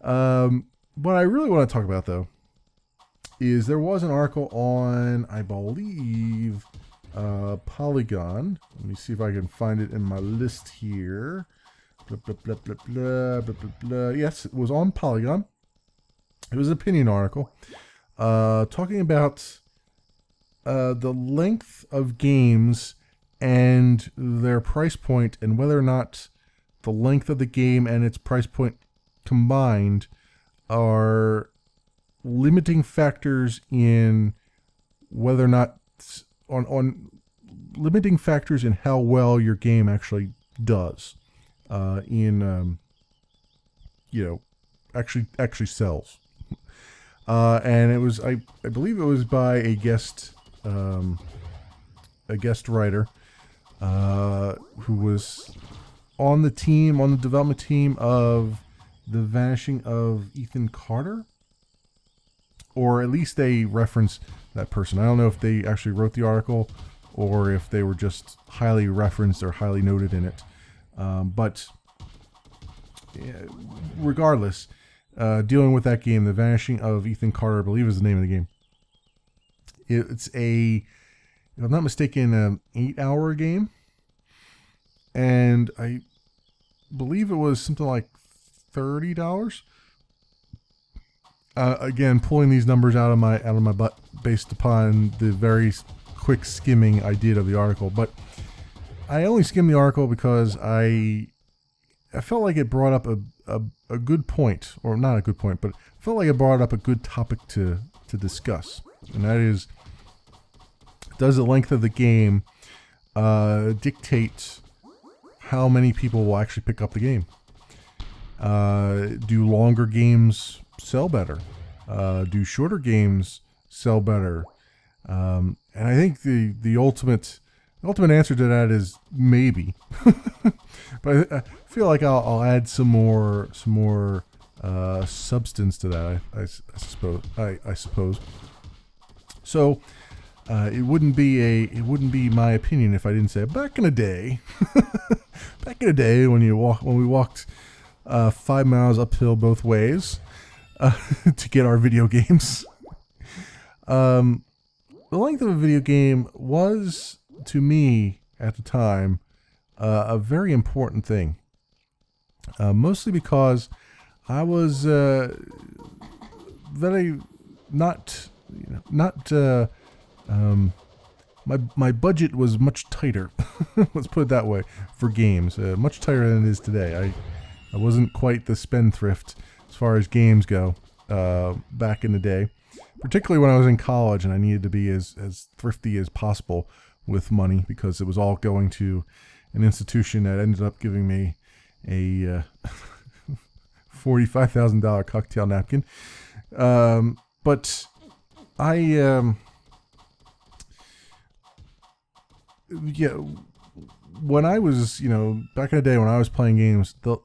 What I really want to talk about, though, is there was an article on, I believe, Polygon. Let me see if I can find it in my list here. Blah, blah, blah, blah, blah, blah, blah, blah. Yes, it was on Polygon. It was an opinion article talking about the length of games and their price point, and whether or not the length of the game and its price point combined are limiting factors in whether or not on limiting factors in how well your game actually does actually sells. And it was I believe it was by a guest writer who was on the development team of The Vanishing of Ethan Carter, or at least they reference that person. I don't know if they actually wrote the article or if they were just highly referenced or highly noted in it. But regardless, dealing with that game, The Vanishing of Ethan Carter, I believe is the name of the game. It's if I'm not mistaken, an 8-hour game. And I believe it was something like $30. Again, pulling these numbers out of my butt based upon the very quick skimming I did of the article. But I only skimmed the article because I felt like it brought up a good point, or not a good point, but I felt like it brought up a good topic to discuss. And that is, does the length of the game dictate how many people will actually pick up the game? Do longer games sell better? Do shorter games sell better? And I think the ultimate answer to that is maybe. But I feel like I'll add some more substance to that. I suppose. So it wouldn't be my opinion if I didn't say back in the day. Back in the day when we walked 5 miles uphill both ways to get our video games. The length of a video game was, to me at the time, a very important thing. Mostly because I was very my budget was much tighter. Let's put it that way, for games, much tighter than it is today. I wasn't quite the spendthrift as far as games go back in the day, particularly when I was in college and I needed to be as thrifty as possible with money, because it was all going to an institution that ended up giving me a $45,000 cocktail napkin. But when I was, back in the day when I was playing games, it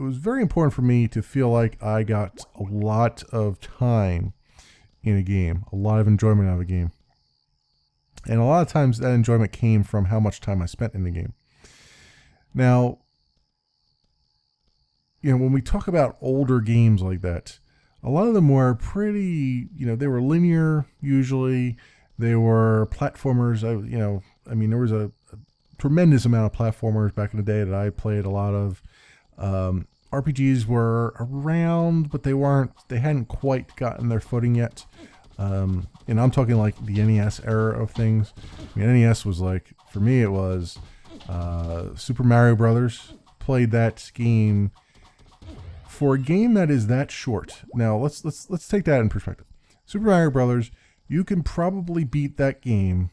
was very important for me to feel like I got a lot of time in a game, a lot of enjoyment out of a game. And a lot of times that enjoyment came from how much time I spent in the game. Now, when we talk about older games like that, a lot of them were pretty, they were linear usually. They were platformers. There was a tremendous amount of platformers back in the day that I played a lot of. RPGs were around, but they hadn't quite gotten their footing yet. And I'm talking like the NES era of things. NES was like, for me, it was Super Mario Brothers. Played that game. For a game that is that short, now let's take that in perspective. Super Mario Brothers, you can probably beat that game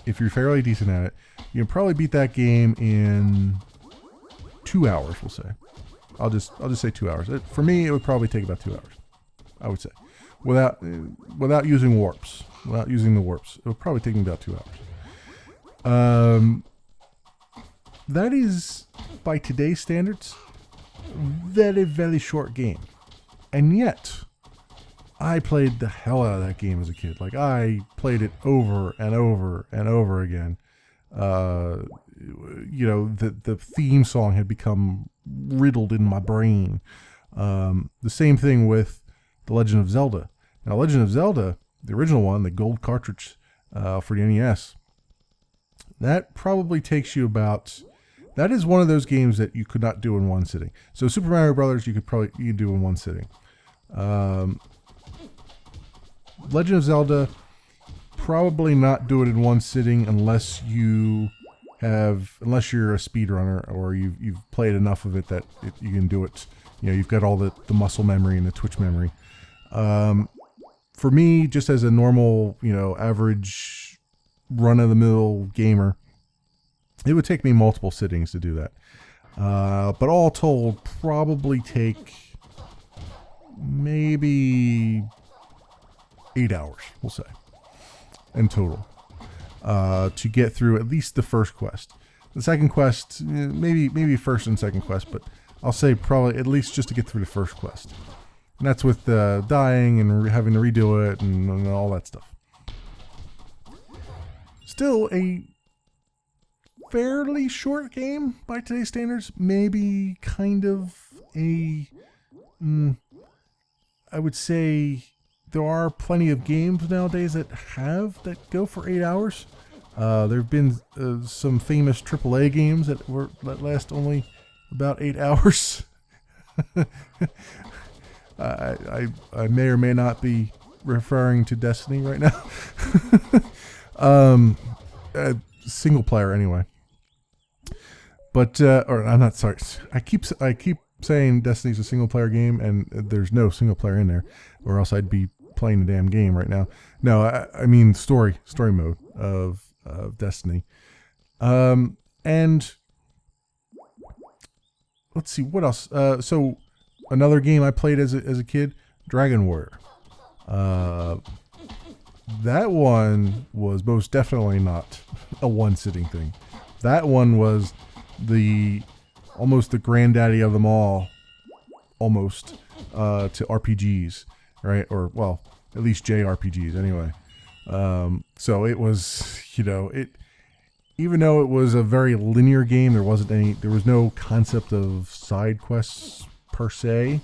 if you're fairly decent at it. You can probably beat that game in 2 hours. We'll say. I'll just say 2 hours. For me, it would probably take about 2 hours, I would say. without using warps. Without using the warps. It would probably take me about 2 hours. That is, by today's standards, very, very short game. And yet, I played the hell out of that game as a kid. Like, I played it over and over and over again. You know, the theme song had become riddled in my brain. The same thing with The Legend of Zelda. Now, Legend of Zelda, the original one, the gold cartridge for the NES, that probably takes you about... That is one of those games that you could not do in one sitting. So Super Mario Brothers, you could do in one sitting. Legend of Zelda, probably not do it in one sitting unless you're a speedrunner or you've played enough of it that you can do it. You know, you've got all the muscle memory and the twitch memory. For me, just as a normal, you know, average run-of-the-mill gamer, it would take me multiple sittings to do that. But all told, probably take maybe 8 hours, we'll say, in total, to get through at least the first quest. The second quest, maybe first and second quest, but I'll say probably at least just to get through the first quest. And that's with dying and having to redo it and all that stuff. Still a fairly short game by today's standards. Maybe kind of I would say there are plenty of games nowadays that go for 8 hours. There have been some famous AAA games that last only about 8 hours. I may or may not be referring to Destiny right now. Single player anyway. But or I'm not sorry. I keep saying Destiny's a single player game, and there's no single player in there, or else I'd be playing the damn game right now. No, I mean story mode of Destiny. And let's see what else. So another game I played as a kid, Dragon Warrior. That one was most definitely not a one sitting thing. That one was almost the granddaddy of them all, almost, to RPGs, right? Or, well, at least JRPGs anyway. So it was, you know, even though it was a very linear game, there was no concept of side quests per se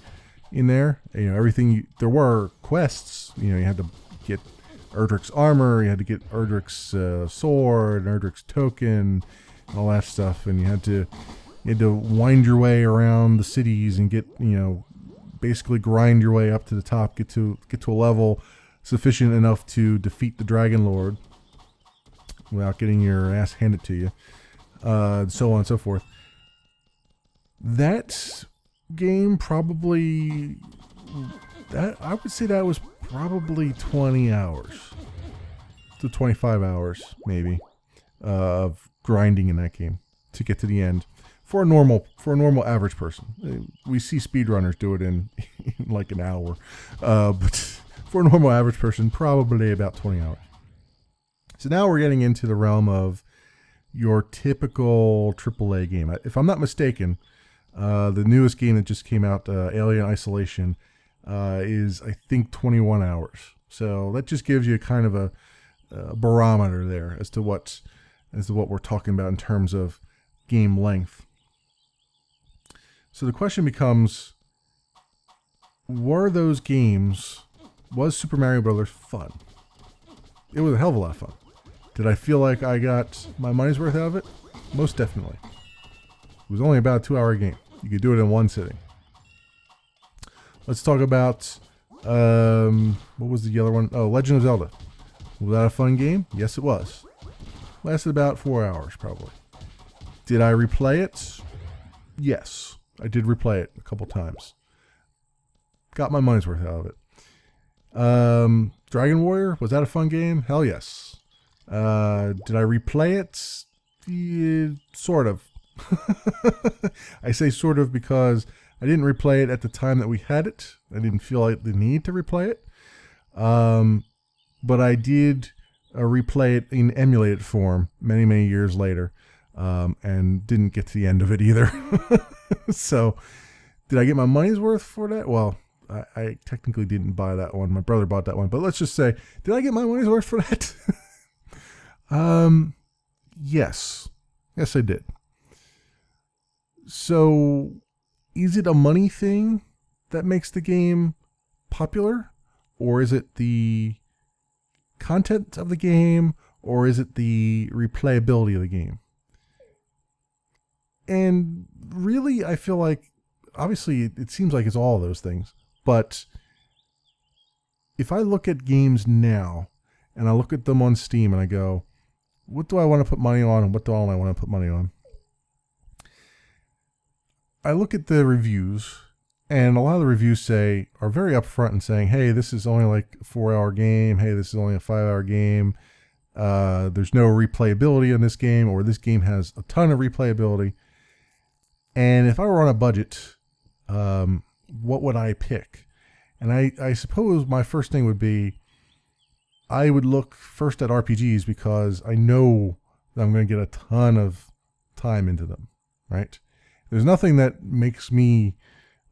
in there. You know, there were quests. You know, you had to get Erdrick's armor, you had to get Erdrick's sword, Erdrick's token, all that stuff, and you had to wind your way around the cities and get, you know, basically grind your way up to the top, get to a level sufficient enough to defeat the Dragon Lord without getting your ass handed to you, so on and so forth. That game I would say that was probably 20 hours to 25 hours maybe of grinding in that game to get to the end for a normal average person. We see speedrunners do it in like an hour, but for a normal average person, probably about 20 hours. So now we're getting into the realm of your typical AAA game. If I'm not mistaken, the newest game that just came out, Alien Isolation, is I think 21 hours. So that just gives you kind of a barometer there as to what we're talking about in terms of game length. So the question becomes, was Super Mario Brothers fun? It was a hell of a lot of fun. Did I feel like I got my money's worth out of it? Most definitely. It was only about a 2-hour game. You could do it in one sitting. Let's talk about, what was the other one? Oh, Legend of Zelda. Was that a fun game? Yes, it was. Lasted about 4 hours, probably. Did I replay it? Yes, I did replay it a couple times. Got my money's worth out of it. Dragon Warrior, was that a fun game? Hell yes. Did I replay it? Yeah, sort of. I say sort of because I didn't replay it at the time that we had it. I didn't feel like the need to replay it. But I did replay it in emulated form many, many years later, and didn't get to the end of it either. So, did I get my money's worth for that? Well, I technically didn't buy that one. My brother bought that one. But let's just say, did I get my money's worth for that? Yes. Yes, I did. So, is it a money thing that makes the game popular? Or is it the content of the game? Or is it the replayability of the game? And really, I feel like, obviously, it seems like it's all of those things. But if I look at games now, and I look at them on Steam, and I go, what do I want to put money on, and what don't I want to put money on? I look at the reviews, and a lot of the reviews are very upfront and saying, hey, this is only like a 4-hour game. Hey, this is only a 5-hour game. There's no replayability in this game, or this game has a ton of replayability. And if I were on a budget, what would I pick? And I suppose my first thing would be, I would look first at RPGs because I know that I'm going to get a ton of time into them, right? There's nothing that makes me,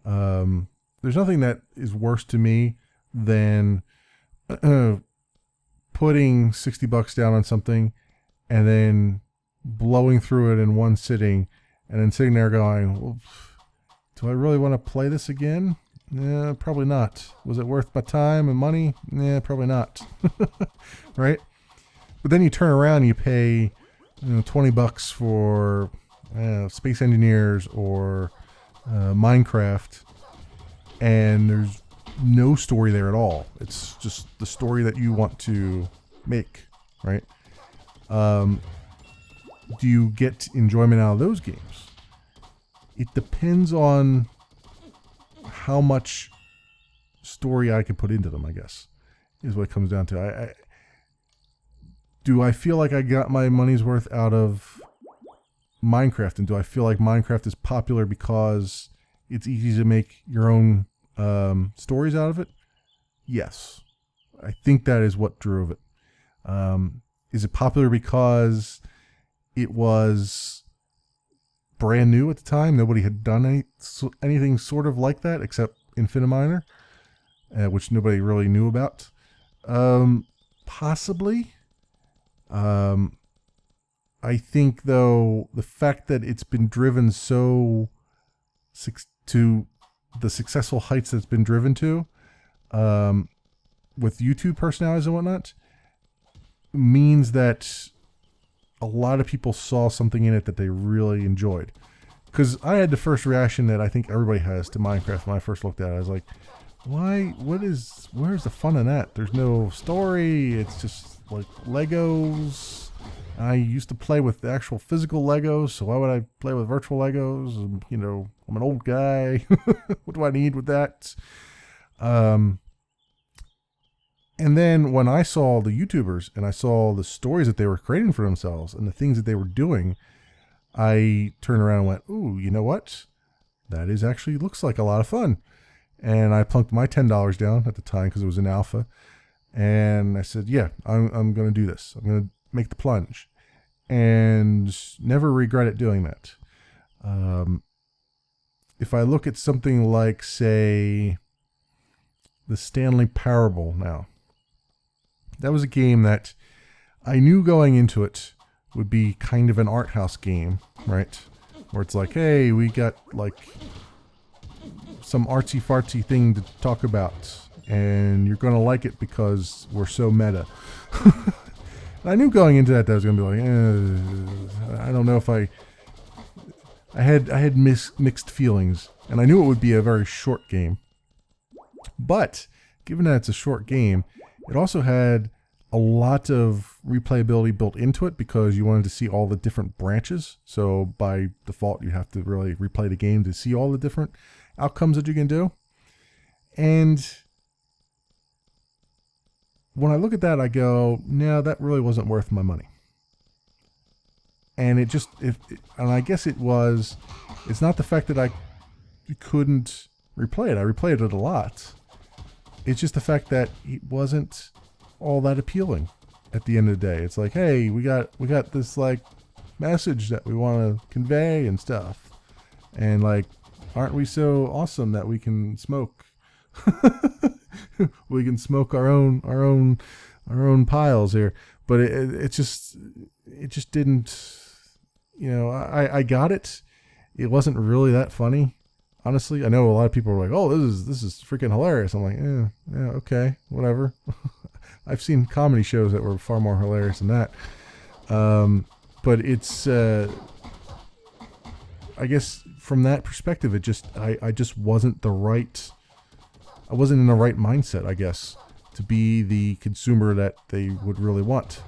there's nothing that is worse to me than putting $60 down on something and then blowing through it in one sitting and then sitting there going, well, do I really want to play this again? Yeah, probably not. Was it worth my time and money? Yeah, probably not. Right? But then you turn around and you pay $20 for Space Engineers or Minecraft, and there's no story there at all. It's just the story that you want to make, right? Do you get enjoyment out of those games? It depends on how much story I can put into them, I guess, is what it comes down to. Do I feel like I got my money's worth out of Minecraft, and do I feel like Minecraft is popular because it's easy to make your own stories out of it? Yes. I think that is what drove it. Is it popular because it was brand new at the time? Nobody had done anything sort of like that except Infiniminer, which nobody really knew about. Possibly. I think, though, the fact that it's been driven so to the successful heights that it's been driven to, with YouTube personalities and whatnot, means that a lot of people saw something in it that they really enjoyed. Because I had the first reaction that I think everybody has to Minecraft when I first looked at it. I was like, where's the fun in that? There's no story. It's just like Legos. I used to play with the actual physical Legos, so why would I play with virtual Legos? And, I'm an old guy. What do I need with that? And then when I saw the YouTubers and I saw the stories that they were creating for themselves and the things that they were doing, I turned around and went, ooh, you know what? That is actually looks like a lot of fun. And I plunked my $10 down at the time because it was an alpha. And I said, yeah, I'm going to do this. I'm going to make the plunge. And never regret it doing that. If I look at something like, say, the Stanley Parable now, that was a game that I knew going into it would be kind of an art house game, right? Where it's like, hey, we got like some artsy fartsy thing to talk about, and you're going to like it because we're so meta. I knew going into that I was going to be like, I don't know if I had mixed feelings, and I knew it would be a very short game. But given that it's a short game, it also had a lot of replayability built into it because you wanted to see all the different branches. So by default, you have to really replay the game to see all the different outcomes that you can do. And when I look at that, I go, no, that really wasn't worth my money. And and I guess it's not the fact that I couldn't replay it. I replayed it a lot. It's just the fact that it wasn't all that appealing at the end of the day. It's like, hey, we got this like message that we want to convey and stuff. And like, aren't we so awesome that we can smoke? We can smoke our own piles here. But it just didn't, I got it. It wasn't really that funny. Honestly, I know a lot of people are like, "Oh, this is freaking hilarious." I'm like, yeah, okay, whatever. I've seen comedy shows that were far more hilarious than that. But it's, I guess from that perspective, I just wasn't I wasn't in the right mindset, I guess, to be the consumer that they would really want.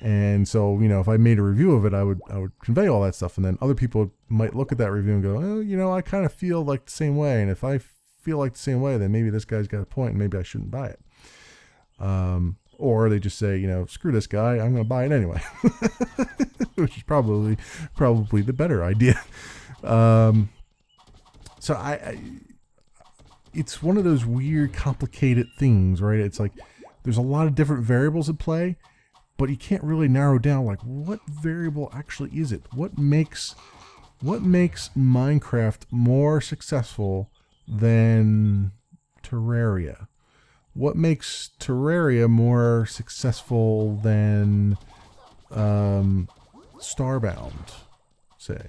And so, if I made a review of it, I would convey all that stuff. And then other people might look at that review and go, oh, I kind of feel like the same way. And if I feel like the same way, then maybe this guy's got a point and maybe I shouldn't buy it. Or they just say, screw this guy, I'm going to buy it anyway. Which is probably the better idea. So it's one of those weird, complicated things, right? It's like there's a lot of different variables at play, but you can't really narrow down like what variable actually is it? What makes Minecraft more successful than Terraria? What makes Terraria more successful than Starbound, say?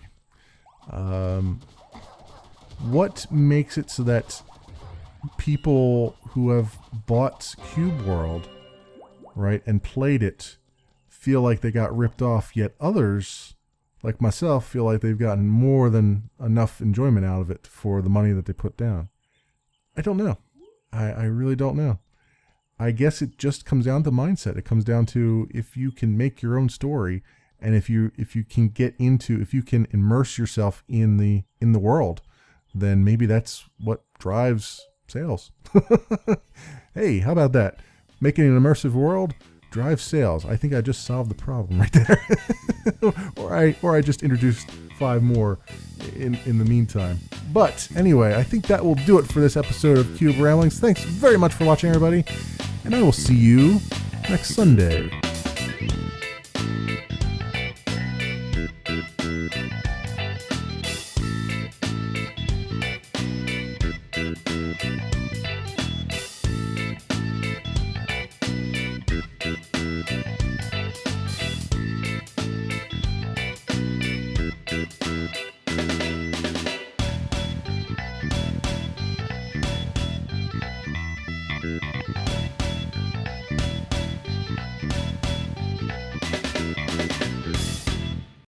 What makes it so that people who have bought Cube World, right, and played it feel like they got ripped off, yet others, like myself, feel like they've gotten more than enough enjoyment out of it for the money that they put down? I don't know. I really don't know. I guess it just comes down to mindset. It comes down to if you can make your own story, and if you can immerse yourself in the world, then maybe that's what drives sales. Hey, how about that? Making an immersive world drives sales. I think I just solved the problem right there. or I just introduced 5 more in the meantime. But anyway, I think that will do it for this episode of Cube Ramblings. Thanks very much for watching, everybody, and I will see you next Sunday.